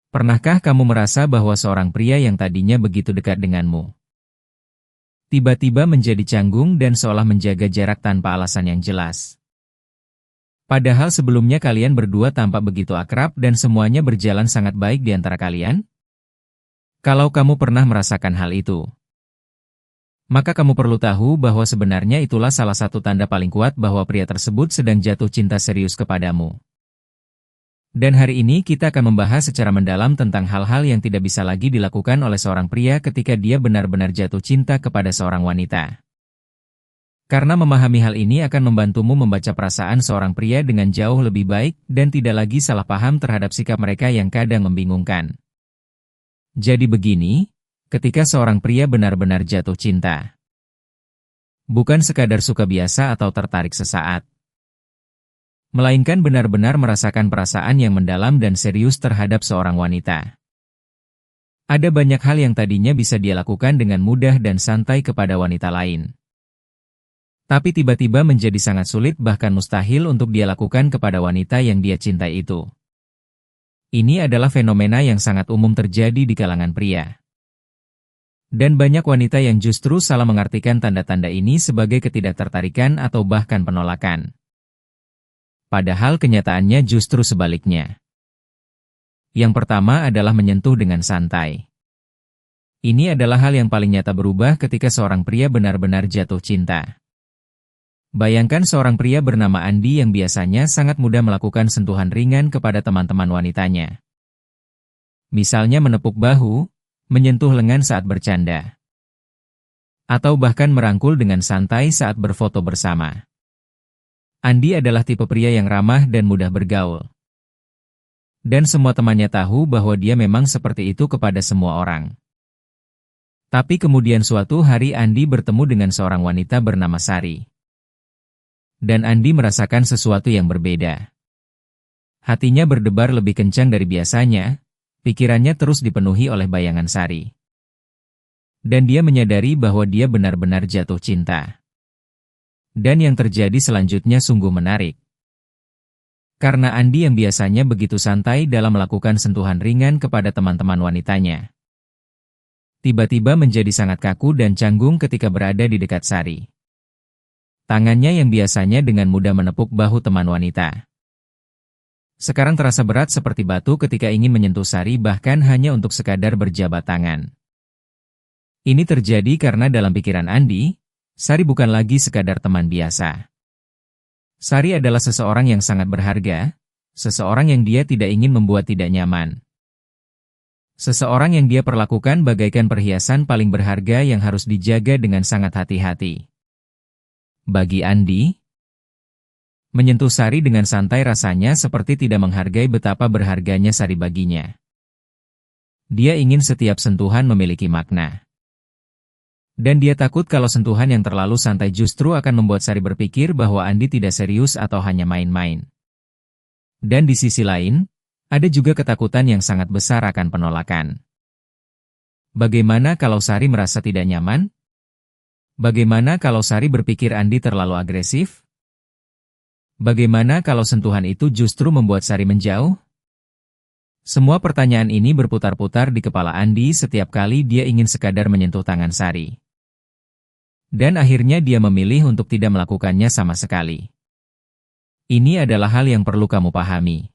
Pernahkah kamu merasa bahwa seorang pria yang tadinya begitu dekat denganmu, tiba-tiba menjadi canggung dan seolah menjaga jarak tanpa alasan yang jelas? Padahal sebelumnya kalian berdua tampak begitu akrab dan semuanya berjalan sangat baik di antara kalian? Kalau kamu pernah merasakan hal itu, maka kamu perlu tahu bahwa sebenarnya itulah salah satu tanda paling kuat bahwa pria tersebut sedang jatuh cinta serius kepadamu. Dan hari ini kita akan membahas secara mendalam tentang hal-hal yang tidak bisa lagi dilakukan oleh seorang pria ketika dia benar-benar jatuh cinta kepada seorang wanita. Karena memahami hal ini akan membantumu membaca perasaan seorang pria dengan jauh lebih baik dan tidak lagi salah paham terhadap sikap mereka yang kadang membingungkan. Jadi begini, ketika seorang pria benar-benar jatuh cinta, bukan sekadar suka biasa atau tertarik sesaat, melainkan benar-benar merasakan perasaan yang mendalam dan serius terhadap seorang wanita. Ada banyak hal yang tadinya bisa dia lakukan dengan mudah dan santai kepada wanita lain, tapi tiba-tiba menjadi sangat sulit bahkan mustahil untuk dia lakukan kepada wanita yang dia cintai itu. Ini adalah fenomena yang sangat umum terjadi di kalangan pria. Dan banyak wanita yang justru salah mengartikan tanda-tanda ini sebagai ketidaktertarikan atau bahkan penolakan. Padahal kenyataannya justru sebaliknya. Yang pertama adalah menyentuh dengan santai. Ini adalah hal yang paling nyata berubah ketika seorang pria benar-benar jatuh cinta. Bayangkan seorang pria bernama Andi yang biasanya sangat mudah melakukan sentuhan ringan kepada teman-teman wanitanya. Misalnya menepuk bahu, menyentuh lengan saat bercanda, atau bahkan merangkul dengan santai saat berfoto bersama. Andi adalah tipe pria yang ramah dan mudah bergaul. Dan semua temannya tahu bahwa dia memang seperti itu kepada semua orang. Tapi kemudian suatu hari Andi bertemu dengan seorang wanita bernama Sari. Dan Andi merasakan sesuatu yang berbeda. Hatinya berdebar lebih kencang dari biasanya, pikirannya terus dipenuhi oleh bayangan Sari. Dan dia menyadari bahwa dia benar-benar jatuh cinta. Dan yang terjadi selanjutnya sungguh menarik. Karena Andi yang biasanya begitu santai dalam melakukan sentuhan ringan kepada teman-teman wanitanya, tiba-tiba menjadi sangat kaku dan canggung ketika berada di dekat Sari. Tangannya yang biasanya dengan mudah menepuk bahu teman wanita, sekarang terasa berat seperti batu ketika ingin menyentuh Sari bahkan hanya untuk sekadar berjabat tangan. Ini terjadi karena dalam pikiran Andi, Sari bukan lagi sekadar teman biasa. Sari adalah seseorang yang sangat berharga, seseorang yang dia tidak ingin membuat tidak nyaman. Seseorang yang dia perlakukan bagaikan perhiasan paling berharga yang harus dijaga dengan sangat hati-hati. Bagi Andi, menyentuh Sari dengan santai rasanya seperti tidak menghargai betapa berharganya Sari baginya. Dia ingin setiap sentuhan memiliki makna. Dan dia takut kalau sentuhan yang terlalu santai justru akan membuat Sari berpikir bahwa Andi tidak serius atau hanya main-main. Dan di sisi lain, ada juga ketakutan yang sangat besar akan penolakan. Bagaimana kalau Sari merasa tidak nyaman? Bagaimana kalau Sari berpikir Andi terlalu agresif? Bagaimana kalau sentuhan itu justru membuat Sari menjauh? Semua pertanyaan ini berputar-putar di kepala Andi setiap kali dia ingin sekadar menyentuh tangan Sari. Dan akhirnya dia memilih untuk tidak melakukannya sama sekali. Ini adalah hal yang perlu kamu pahami.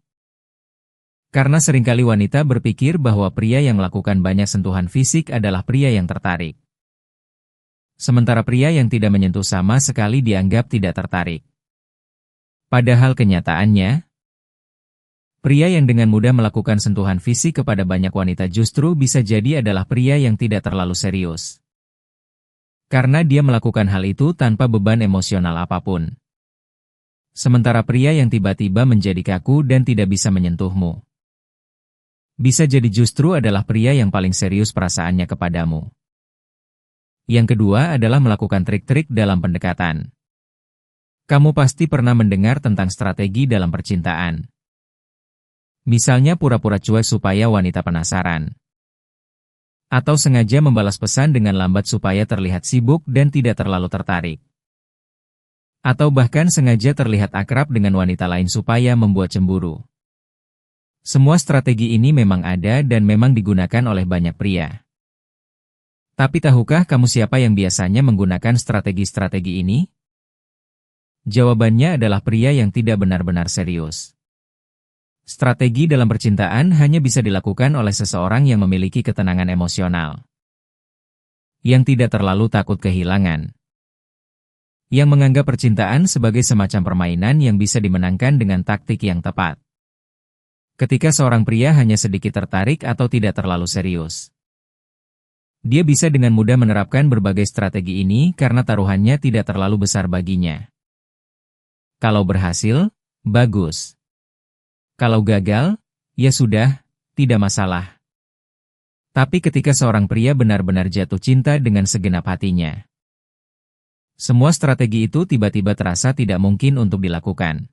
Karena seringkali wanita berpikir bahwa pria yang melakukan banyak sentuhan fisik adalah pria yang tertarik. Sementara pria yang tidak menyentuh sama sekali dianggap tidak tertarik. Padahal kenyataannya, pria yang dengan mudah melakukan sentuhan fisik kepada banyak wanita justru bisa jadi adalah pria yang tidak terlalu serius. Karena dia melakukan hal itu tanpa beban emosional apapun. Sementara pria yang tiba-tiba menjadi kaku dan tidak bisa menyentuhmu, bisa jadi justru adalah pria yang paling serius perasaannya kepadamu. Yang kedua adalah melakukan trik-trik dalam pendekatan. Kamu pasti pernah mendengar tentang strategi dalam percintaan. Misalnya pura-pura cuek supaya wanita penasaran. Atau sengaja membalas pesan dengan lambat supaya terlihat sibuk dan tidak terlalu tertarik. Atau bahkan sengaja terlihat akrab dengan wanita lain supaya membuat cemburu. Semua strategi ini memang ada dan memang digunakan oleh banyak pria. Tapi tahukah kamu siapa yang biasanya menggunakan strategi-strategi ini? Jawabannya adalah pria yang tidak benar-benar serius. Strategi dalam percintaan hanya bisa dilakukan oleh seseorang yang memiliki ketenangan emosional, yang tidak terlalu takut kehilangan, yang menganggap percintaan sebagai semacam permainan yang bisa dimenangkan dengan taktik yang tepat. Ketika seorang pria hanya sedikit tertarik atau tidak terlalu serius, dia bisa dengan mudah menerapkan berbagai strategi ini karena taruhannya tidak terlalu besar baginya. Kalau berhasil, bagus. Kalau gagal, ya sudah, tidak masalah. Tapi ketika seorang pria benar-benar jatuh cinta dengan segenap hatinya, semua strategi itu tiba-tiba terasa tidak mungkin untuk dilakukan.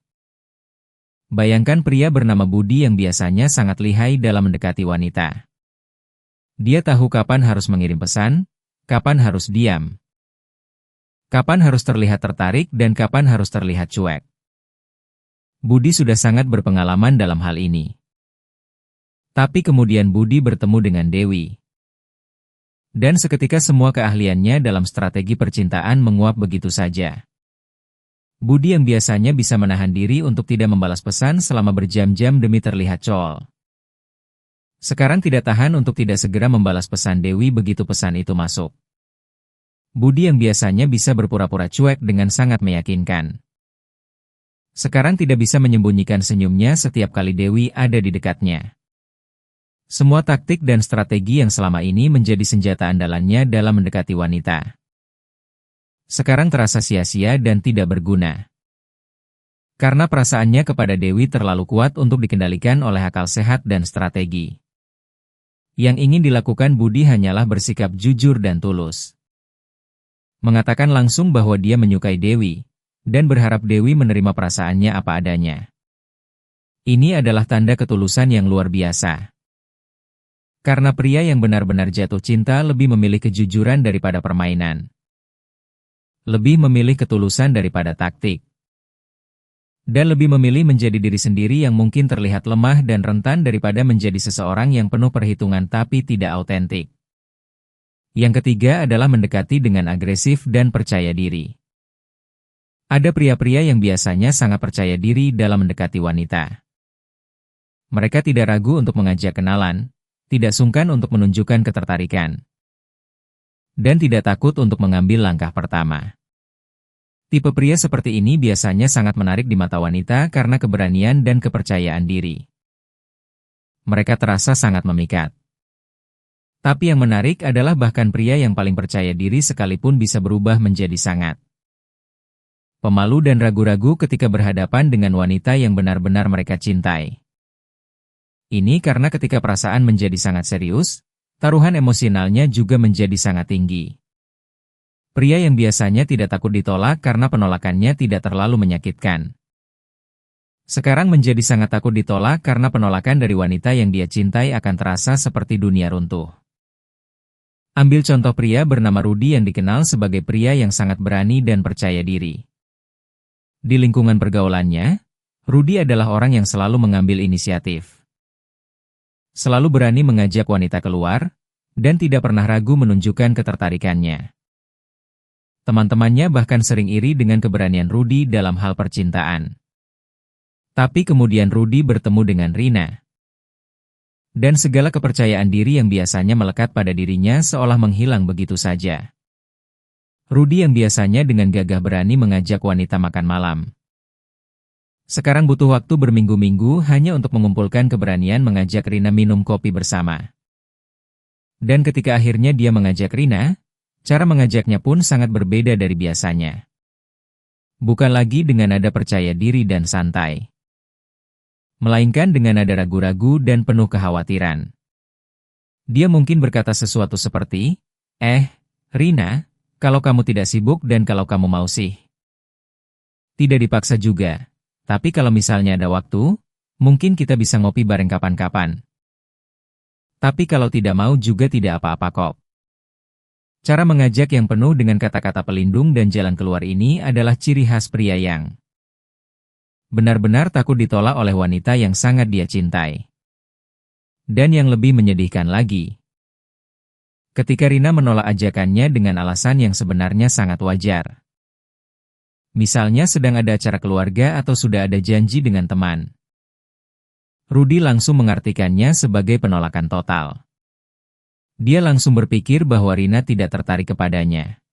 Bayangkan pria bernama Budi yang biasanya sangat lihai dalam mendekati wanita. Dia tahu kapan harus mengirim pesan, kapan harus diam, kapan harus terlihat tertarik dan kapan harus terlihat cuek. Budi sudah sangat berpengalaman dalam hal ini. Tapi kemudian Budi bertemu dengan Dewi. Dan seketika semua keahliannya dalam strategi percintaan menguap begitu saja. Budi yang biasanya bisa menahan diri untuk tidak membalas pesan selama berjam-jam demi terlihat col, sekarang tidak tahan untuk tidak segera membalas pesan Dewi begitu pesan itu masuk. Budi yang biasanya bisa berpura-pura cuek dengan sangat meyakinkan, sekarang tidak bisa menyembunyikan senyumnya setiap kali Dewi ada di dekatnya. Semua taktik dan strategi yang selama ini menjadi senjata andalannya dalam mendekati wanita, sekarang terasa sia-sia dan tidak berguna. Karena perasaannya kepada Dewi terlalu kuat untuk dikendalikan oleh akal sehat dan strategi. Yang ingin dilakukan Budi hanyalah bersikap jujur dan tulus. Mengatakan langsung bahwa dia menyukai Dewi, dan berharap Dewi menerima perasaannya apa adanya. Ini adalah tanda ketulusan yang luar biasa. Karena pria yang benar-benar jatuh cinta lebih memilih kejujuran daripada permainan. Lebih memilih ketulusan daripada taktik. Dan lebih memilih menjadi diri sendiri yang mungkin terlihat lemah dan rentan daripada menjadi seseorang yang penuh perhitungan tapi tidak autentik. Yang ketiga adalah mendekati dengan agresif dan percaya diri. Ada pria-pria yang biasanya sangat percaya diri dalam mendekati wanita. Mereka tidak ragu untuk mengajak kenalan, tidak sungkan untuk menunjukkan ketertarikan, dan tidak takut untuk mengambil langkah pertama. Tipe pria seperti ini biasanya sangat menarik di mata wanita karena keberanian dan kepercayaan diri. Mereka terasa sangat memikat. Tapi yang menarik adalah bahkan pria yang paling percaya diri sekalipun bisa berubah menjadi sangat pemalu dan ragu-ragu ketika berhadapan dengan wanita yang benar-benar mereka cintai. Ini karena ketika perasaan menjadi sangat serius, taruhan emosionalnya juga menjadi sangat tinggi. Pria yang biasanya tidak takut ditolak karena penolakannya tidak terlalu menyakitkan, sekarang menjadi sangat takut ditolak karena penolakan dari wanita yang dia cintai akan terasa seperti dunia runtuh. Ambil contoh pria bernama Rudi yang dikenal sebagai pria yang sangat berani dan percaya diri. Di lingkungan pergaulannya, Rudi adalah orang yang selalu mengambil inisiatif. Selalu berani mengajak wanita keluar, dan tidak pernah ragu menunjukkan ketertarikannya. Teman-temannya bahkan sering iri dengan keberanian Rudi dalam hal percintaan. Tapi kemudian Rudi bertemu dengan Rina. Dan segala kepercayaan diri yang biasanya melekat pada dirinya seolah menghilang begitu saja. Rudi yang biasanya dengan gagah berani mengajak wanita makan malam, sekarang butuh waktu berminggu-minggu hanya untuk mengumpulkan keberanian mengajak Rina minum kopi bersama. Dan ketika akhirnya dia mengajak Rina, cara mengajaknya pun sangat berbeda dari biasanya. Bukan lagi dengan nada percaya diri dan santai, melainkan dengan nada ragu-ragu dan penuh kekhawatiran. Dia mungkin berkata sesuatu seperti, Rina, kalau kamu tidak sibuk dan kalau kamu mau sih. Tidak dipaksa juga, tapi kalau misalnya ada waktu, mungkin kita bisa ngopi bareng kapan-kapan. Tapi kalau tidak mau juga tidak apa-apa kok. Cara mengajak yang penuh dengan kata-kata pelindung dan jalan keluar ini adalah ciri khas pria yang benar-benar takut ditolak oleh wanita yang sangat dia cintai. Dan yang lebih menyedihkan lagi, ketika Rina menolak ajakannya dengan alasan yang sebenarnya sangat wajar. Misalnya sedang ada acara keluarga atau sudah ada janji dengan teman. Rudy langsung mengartikannya sebagai penolakan total. Dia langsung berpikir bahwa Rina tidak tertarik kepadanya.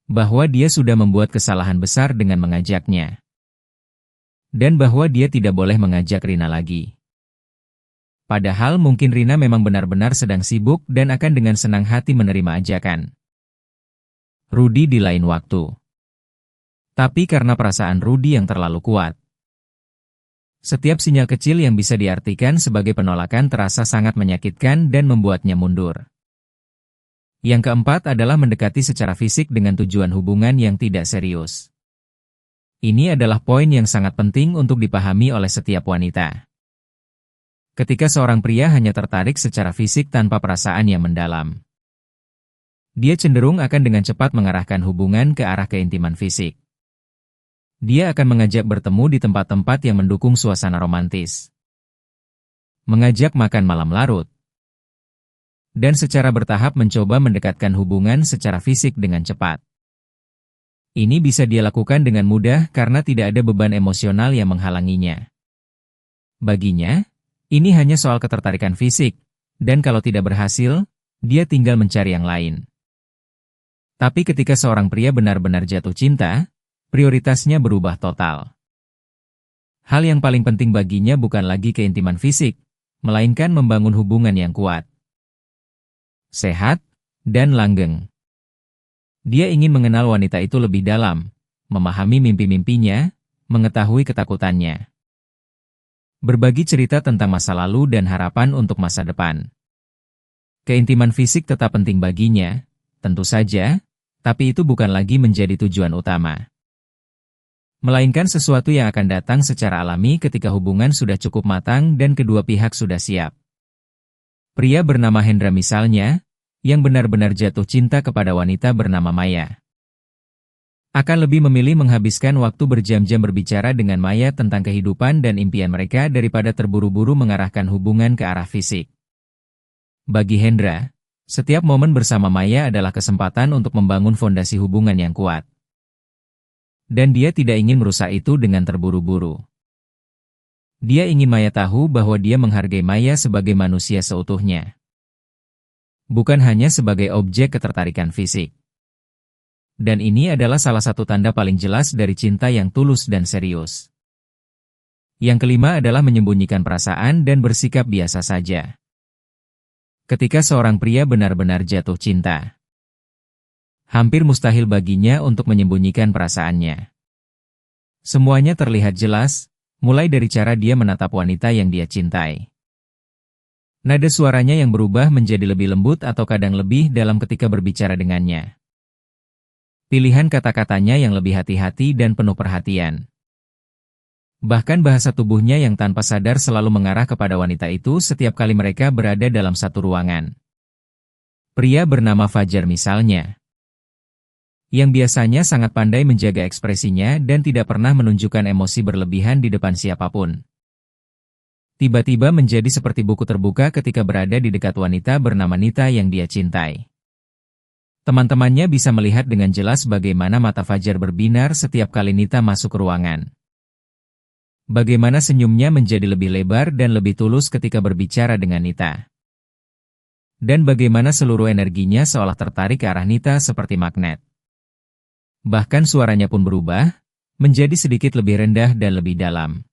Bahwa dia sudah membuat kesalahan besar dengan mengajaknya. Dan bahwa dia tidak boleh mengajak Rina lagi. Padahal mungkin Rina memang benar-benar sedang sibuk dan akan dengan senang hati menerima ajakan Rudy di lain waktu. Tapi karena perasaan Rudy yang terlalu kuat, setiap sinyal kecil yang bisa diartikan sebagai penolakan terasa sangat menyakitkan dan membuatnya mundur. Yang keempat adalah mendekati secara fisik dengan tujuan hubungan yang tidak serius. Ini adalah poin yang sangat penting untuk dipahami oleh setiap wanita. Ketika seorang pria hanya tertarik secara fisik tanpa perasaan yang mendalam, dia cenderung akan dengan cepat mengarahkan hubungan ke arah keintiman fisik. Dia akan mengajak bertemu di tempat-tempat yang mendukung suasana romantis, mengajak makan malam larut, dan secara bertahap mencoba mendekatkan hubungan secara fisik dengan cepat. Ini bisa dia lakukan dengan mudah karena tidak ada beban emosional yang menghalanginya. Baginya, ini hanya soal ketertarikan fisik, dan kalau tidak berhasil, dia tinggal mencari yang lain. Tapi ketika seorang pria benar-benar jatuh cinta, prioritasnya berubah total. Hal yang paling penting baginya bukan lagi keintiman fisik, melainkan membangun hubungan yang kuat, sehat, dan langgeng. Dia ingin mengenal wanita itu lebih dalam, memahami mimpi-mimpinya, mengetahui ketakutannya. Berbagi cerita tentang masa lalu dan harapan untuk masa depan. Keintiman fisik tetap penting baginya, tentu saja, tapi itu bukan lagi menjadi tujuan utama. Melainkan sesuatu yang akan datang secara alami ketika hubungan sudah cukup matang dan kedua pihak sudah siap. Pria bernama Hendra misalnya, yang benar-benar jatuh cinta kepada wanita bernama Maya, akan lebih memilih menghabiskan waktu berjam-jam berbicara dengan Maya tentang kehidupan dan impian mereka daripada terburu-buru mengarahkan hubungan ke arah fisik. Bagi Hendra, setiap momen bersama Maya adalah kesempatan untuk membangun fondasi hubungan yang kuat. Dan dia tidak ingin merusak itu dengan terburu-buru. Dia ingin Maya tahu bahwa dia menghargai Maya sebagai manusia seutuhnya, bukan hanya sebagai objek ketertarikan fisik. Dan ini adalah salah satu tanda paling jelas dari cinta yang tulus dan serius. Yang kelima adalah menyembunyikan perasaan dan bersikap biasa saja. Ketika seorang pria benar-benar jatuh cinta, hampir mustahil baginya untuk menyembunyikan perasaannya. Semuanya terlihat jelas, mulai dari cara dia menatap wanita yang dia cintai. Nada suaranya yang berubah menjadi lebih lembut atau kadang lebih dalam ketika berbicara dengannya. Pilihan kata-katanya yang lebih hati-hati dan penuh perhatian. Bahkan bahasa tubuhnya yang tanpa sadar selalu mengarah kepada wanita itu setiap kali mereka berada dalam satu ruangan. Pria bernama Fajar misalnya, yang biasanya sangat pandai menjaga ekspresinya dan tidak pernah menunjukkan emosi berlebihan di depan siapapun, tiba-tiba menjadi seperti buku terbuka ketika berada di dekat wanita bernama Nita yang dia cintai. Teman-temannya bisa melihat dengan jelas bagaimana mata Fajar berbinar setiap kali Nita masuk ke ruangan. Bagaimana senyumnya menjadi lebih lebar dan lebih tulus ketika berbicara dengan Nita. Dan bagaimana seluruh energinya seolah tertarik ke arah Nita seperti magnet. Bahkan suaranya pun berubah, menjadi sedikit lebih rendah dan lebih dalam.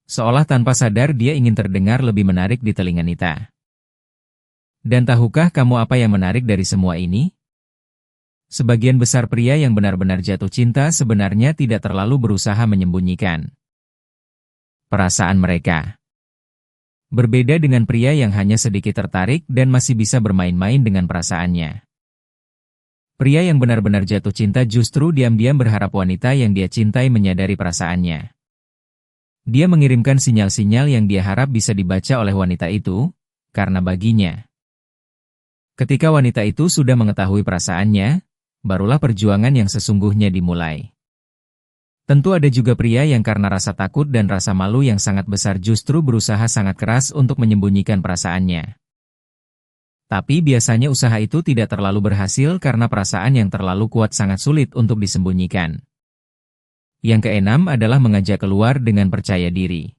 Seolah tanpa sadar dia ingin terdengar lebih menarik di telinga Nita. Dan tahukah kamu apa yang menarik dari semua ini? Sebagian besar pria yang benar-benar jatuh cinta sebenarnya tidak terlalu berusaha menyembunyikan perasaan mereka. Berbeda dengan pria yang hanya sedikit tertarik dan masih bisa bermain-main dengan perasaannya. Pria yang benar-benar jatuh cinta justru diam-diam berharap wanita yang dia cintai menyadari perasaannya. Dia mengirimkan sinyal-sinyal yang dia harap bisa dibaca oleh wanita itu, karena baginya, ketika wanita itu sudah mengetahui perasaannya, barulah perjuangan yang sesungguhnya dimulai. Tentu ada juga pria yang karena rasa takut dan rasa malu yang sangat besar justru berusaha sangat keras untuk menyembunyikan perasaannya. Tapi biasanya usaha itu tidak terlalu berhasil karena perasaan yang terlalu kuat sangat sulit untuk disembunyikan. Yang keenam adalah mengajak keluar dengan percaya diri.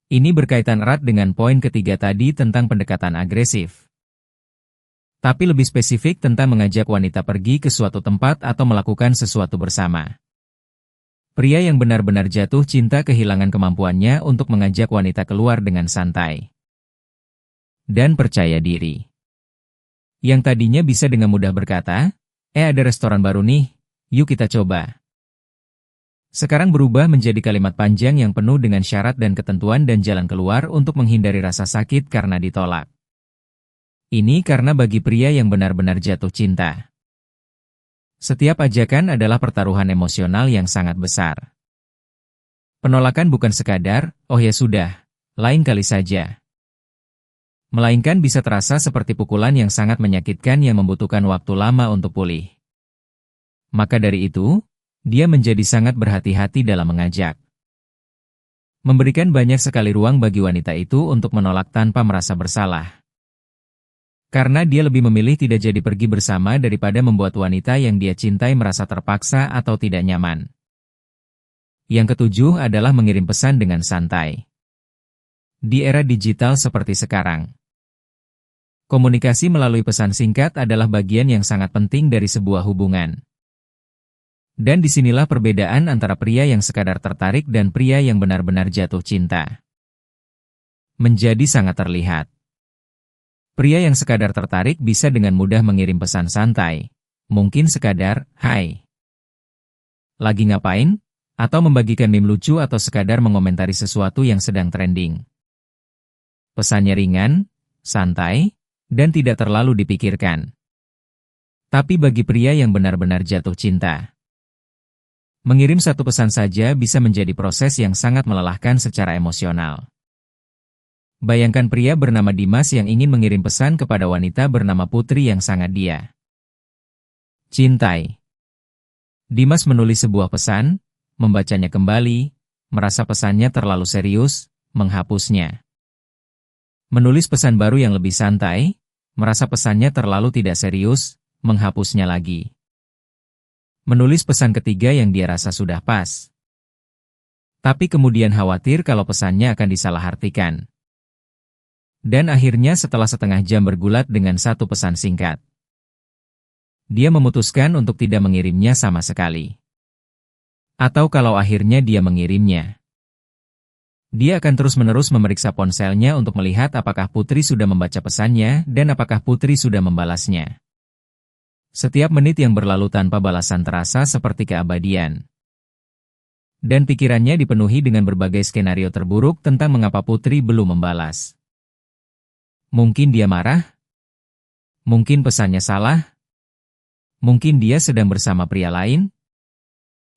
Ini berkaitan erat dengan poin ketiga tadi tentang pendekatan agresif. Tapi lebih spesifik tentang mengajak wanita pergi ke suatu tempat atau melakukan sesuatu bersama. Pria yang benar-benar jatuh cinta kehilangan kemampuannya untuk mengajak wanita keluar dengan santai dan percaya diri. Yang tadinya bisa dengan mudah berkata, ada restoran baru nih, yuk kita coba. Sekarang berubah menjadi kalimat panjang yang penuh dengan syarat dan ketentuan dan jalan keluar untuk menghindari rasa sakit karena ditolak. Ini karena bagi pria yang benar-benar jatuh cinta, setiap ajakan adalah pertaruhan emosional yang sangat besar. Penolakan bukan sekadar, oh ya sudah, lain kali saja. Melainkan bisa terasa seperti pukulan yang sangat menyakitkan yang membutuhkan waktu lama untuk pulih. Maka dari itu, dia menjadi sangat berhati-hati dalam mengajak. Memberikan banyak sekali ruang bagi wanita itu untuk menolak tanpa merasa bersalah. Karena dia lebih memilih tidak jadi pergi bersama daripada membuat wanita yang dia cintai merasa terpaksa atau tidak nyaman. Yang ketujuh adalah mengirim pesan dengan santai. Di era digital seperti sekarang, komunikasi melalui pesan singkat adalah bagian yang sangat penting dari sebuah hubungan. Dan disinilah perbedaan antara pria yang sekadar tertarik dan pria yang benar-benar jatuh cinta menjadi sangat terlihat. Pria yang sekadar tertarik bisa dengan mudah mengirim pesan santai, mungkin sekadar, "Hai, lagi ngapain?" atau membagikan meme lucu atau sekadar mengomentari sesuatu yang sedang trending. Pesannya ringan, santai, dan tidak terlalu dipikirkan. Tapi bagi pria yang benar-benar jatuh cinta, mengirim satu pesan saja bisa menjadi proses yang sangat melelahkan secara emosional. Bayangkan pria bernama Dimas yang ingin mengirim pesan kepada wanita bernama Putri yang sangat dia cintai. Dimas menulis sebuah pesan, membacanya kembali, merasa pesannya terlalu serius, menghapusnya. Menulis pesan baru yang lebih santai, merasa pesannya terlalu tidak serius, menghapusnya lagi. Menulis pesan ketiga yang dia rasa sudah pas. Tapi kemudian khawatir kalau pesannya akan disalahartikan. Dan akhirnya setelah setengah jam bergulat dengan satu pesan singkat, dia memutuskan untuk tidak mengirimnya sama sekali. Atau kalau akhirnya dia mengirimnya, dia akan terus-menerus memeriksa ponselnya untuk melihat apakah Putri sudah membaca pesannya dan apakah Putri sudah membalasnya. Setiap menit yang berlalu tanpa balasan terasa seperti keabadian. Dan pikirannya dipenuhi dengan berbagai skenario terburuk tentang mengapa Putri belum membalas. Mungkin dia marah? Mungkin pesannya salah? Mungkin dia sedang bersama pria lain?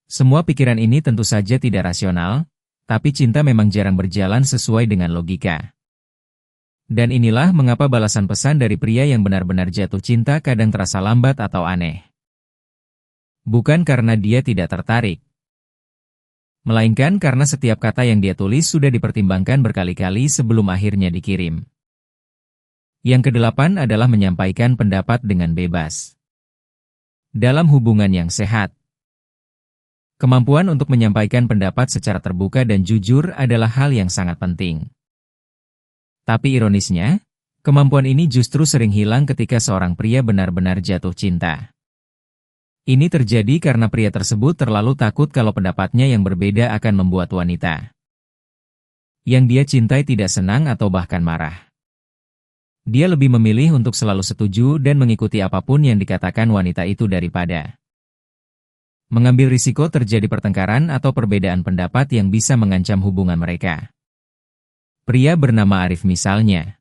Semua pikiran ini tentu saja tidak rasional, tapi cinta memang jarang berjalan sesuai dengan logika. Dan inilah mengapa balasan pesan dari pria yang benar-benar jatuh cinta kadang terasa lambat atau aneh. Bukan karena dia tidak tertarik, melainkan karena setiap kata yang dia tulis sudah dipertimbangkan berkali-kali sebelum akhirnya dikirim. Yang kedelapan adalah menyampaikan pendapat dengan bebas. Dalam hubungan yang sehat, kemampuan untuk menyampaikan pendapat secara terbuka dan jujur adalah hal yang sangat penting. Tapi ironisnya, kemampuan ini justru sering hilang ketika seorang pria benar-benar jatuh cinta. Ini terjadi karena pria tersebut terlalu takut kalau pendapatnya yang berbeda akan membuat wanita yang dia cintai tidak senang atau bahkan marah. Dia lebih memilih untuk selalu setuju dan mengikuti apapun yang dikatakan wanita itu daripada mengambil risiko terjadi pertengkaran atau perbedaan pendapat yang bisa mengancam hubungan mereka. Pria bernama Arif misalnya,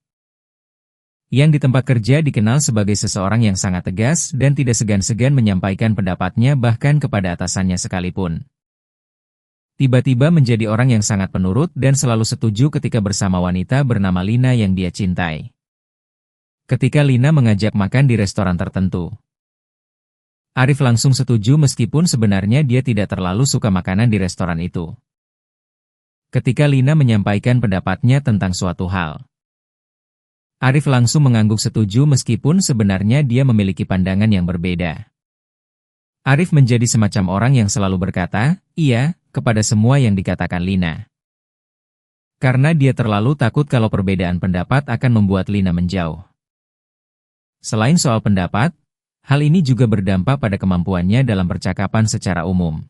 yang di tempat kerja dikenal sebagai seseorang yang sangat tegas dan tidak segan-segan menyampaikan pendapatnya bahkan kepada atasannya sekalipun. Tiba-tiba menjadi orang yang sangat penurut dan selalu setuju ketika bersama wanita bernama Lina yang dia cintai. Ketika Lina mengajak makan di restoran tertentu, Arif langsung setuju meskipun sebenarnya dia tidak terlalu suka makanan di restoran itu. Ketika Lina menyampaikan pendapatnya tentang suatu hal, Arif langsung mengangguk setuju meskipun sebenarnya dia memiliki pandangan yang berbeda. Arif menjadi semacam orang yang selalu berkata, iya, kepada semua yang dikatakan Lina. Karena dia terlalu takut kalau perbedaan pendapat akan membuat Lina menjauh. Selain soal pendapat, hal ini juga berdampak pada kemampuannya dalam percakapan secara umum.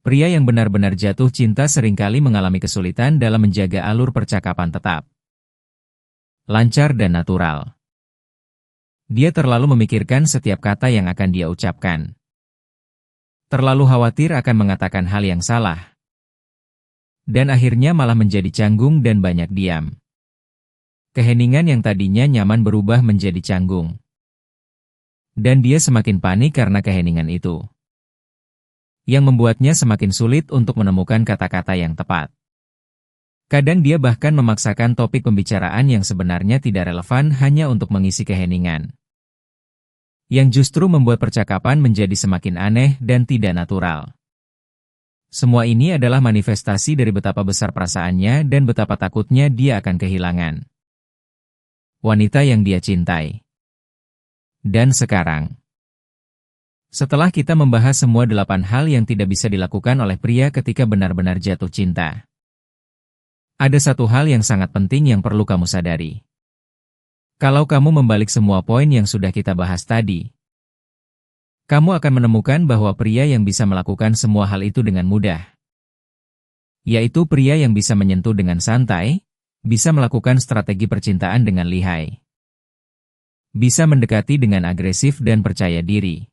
Pria yang benar-benar jatuh cinta seringkali mengalami kesulitan dalam menjaga alur percakapan tetap lancar dan natural. Dia terlalu memikirkan setiap kata yang akan dia ucapkan. Terlalu khawatir akan mengatakan hal yang salah. Dan akhirnya malah menjadi canggung dan banyak diam. Keheningan yang tadinya nyaman berubah menjadi canggung. Dan dia semakin panik karena keheningan itu. Yang membuatnya semakin sulit untuk menemukan kata-kata yang tepat. Kadang dia bahkan memaksakan topik pembicaraan yang sebenarnya tidak relevan hanya untuk mengisi keheningan. Yang justru membuat percakapan menjadi semakin aneh dan tidak natural. Semua ini adalah manifestasi dari betapa besar perasaannya dan betapa takutnya dia akan kehilangan wanita yang dia cintai. Dan sekarang, setelah kita membahas semua 8 hal yang tidak bisa dilakukan oleh pria ketika benar-benar jatuh cinta, ada satu hal yang sangat penting yang perlu kamu sadari. Kalau kamu membalik semua poin yang sudah kita bahas tadi, kamu akan menemukan bahwa pria yang bisa melakukan semua hal itu dengan mudah, yaitu pria yang bisa menyentuh dengan santai, bisa melakukan strategi percintaan dengan lihai, bisa mendekati dengan agresif dan percaya diri,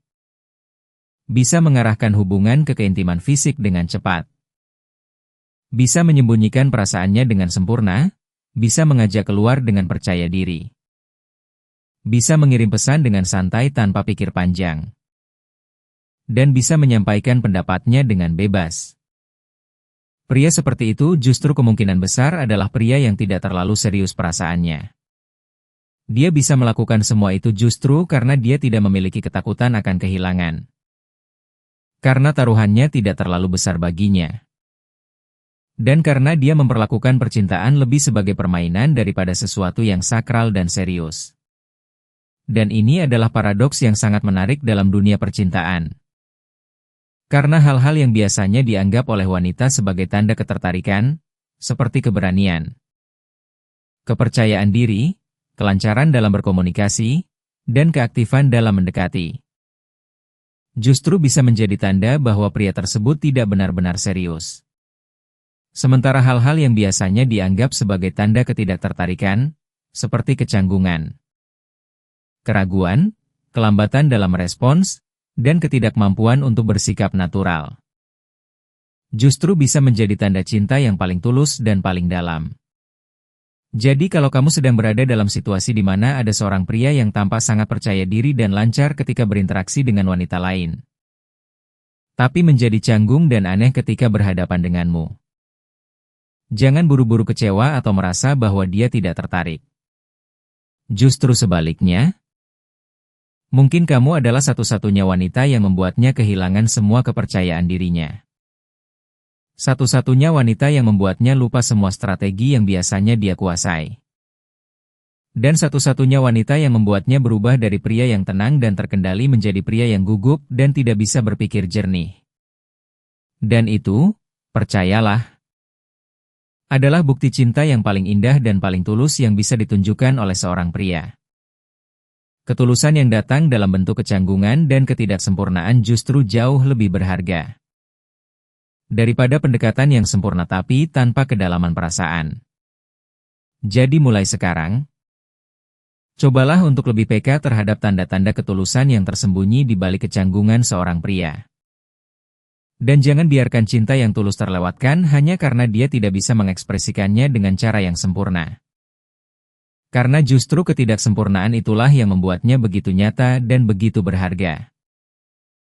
bisa mengarahkan hubungan ke keintiman fisik dengan cepat, bisa menyembunyikan perasaannya dengan sempurna, bisa mengajak keluar dengan percaya diri, bisa mengirim pesan dengan santai tanpa pikir panjang, dan bisa menyampaikan pendapatnya dengan bebas. Pria seperti itu justru kemungkinan besar adalah pria yang tidak terlalu serius perasaannya. Dia bisa melakukan semua itu justru karena dia tidak memiliki ketakutan akan kehilangan. Karena taruhannya tidak terlalu besar baginya. Dan karena dia memperlakukan percintaan lebih sebagai permainan daripada sesuatu yang sakral dan serius. Dan ini adalah paradoks yang sangat menarik dalam dunia percintaan. Karena hal-hal yang biasanya dianggap oleh wanita sebagai tanda ketertarikan, seperti keberanian, kepercayaan diri, kelancaran dalam berkomunikasi, dan keaktifan dalam mendekati, justru bisa menjadi tanda bahwa pria tersebut tidak benar-benar serius. Sementara hal-hal yang biasanya dianggap sebagai tanda ketidaktertarikan, seperti kecanggungan, keraguan, kelambatan dalam respons, dan ketidakmampuan untuk bersikap natural, justru bisa menjadi tanda cinta yang paling tulus dan paling dalam. Jadi kalau kamu sedang berada dalam situasi di mana ada seorang pria yang tampak sangat percaya diri dan lancar ketika berinteraksi dengan wanita lain, tapi menjadi canggung dan aneh ketika berhadapan denganmu, jangan buru-buru kecewa atau merasa bahwa dia tidak tertarik. Justru sebaliknya, mungkin kamu adalah satu-satunya wanita yang membuatnya kehilangan semua kepercayaan dirinya. Satu-satunya wanita yang membuatnya lupa semua strategi yang biasanya dia kuasai. Dan satu-satunya wanita yang membuatnya berubah dari pria yang tenang dan terkendali menjadi pria yang gugup dan tidak bisa berpikir jernih. Dan itu, percayalah, adalah bukti cinta yang paling indah dan paling tulus yang bisa ditunjukkan oleh seorang pria. Ketulusan yang datang dalam bentuk kecanggungan dan ketidaksempurnaan justru jauh lebih berharga daripada pendekatan yang sempurna tapi tanpa kedalaman perasaan. Jadi mulai sekarang, cobalah untuk lebih peka terhadap tanda-tanda ketulusan yang tersembunyi di balik kecanggungan seorang pria. Dan jangan biarkan cinta yang tulus terlewatkan hanya karena dia tidak bisa mengekspresikannya dengan cara yang sempurna. Karena justru ketidaksempurnaan itulah yang membuatnya begitu nyata dan begitu berharga.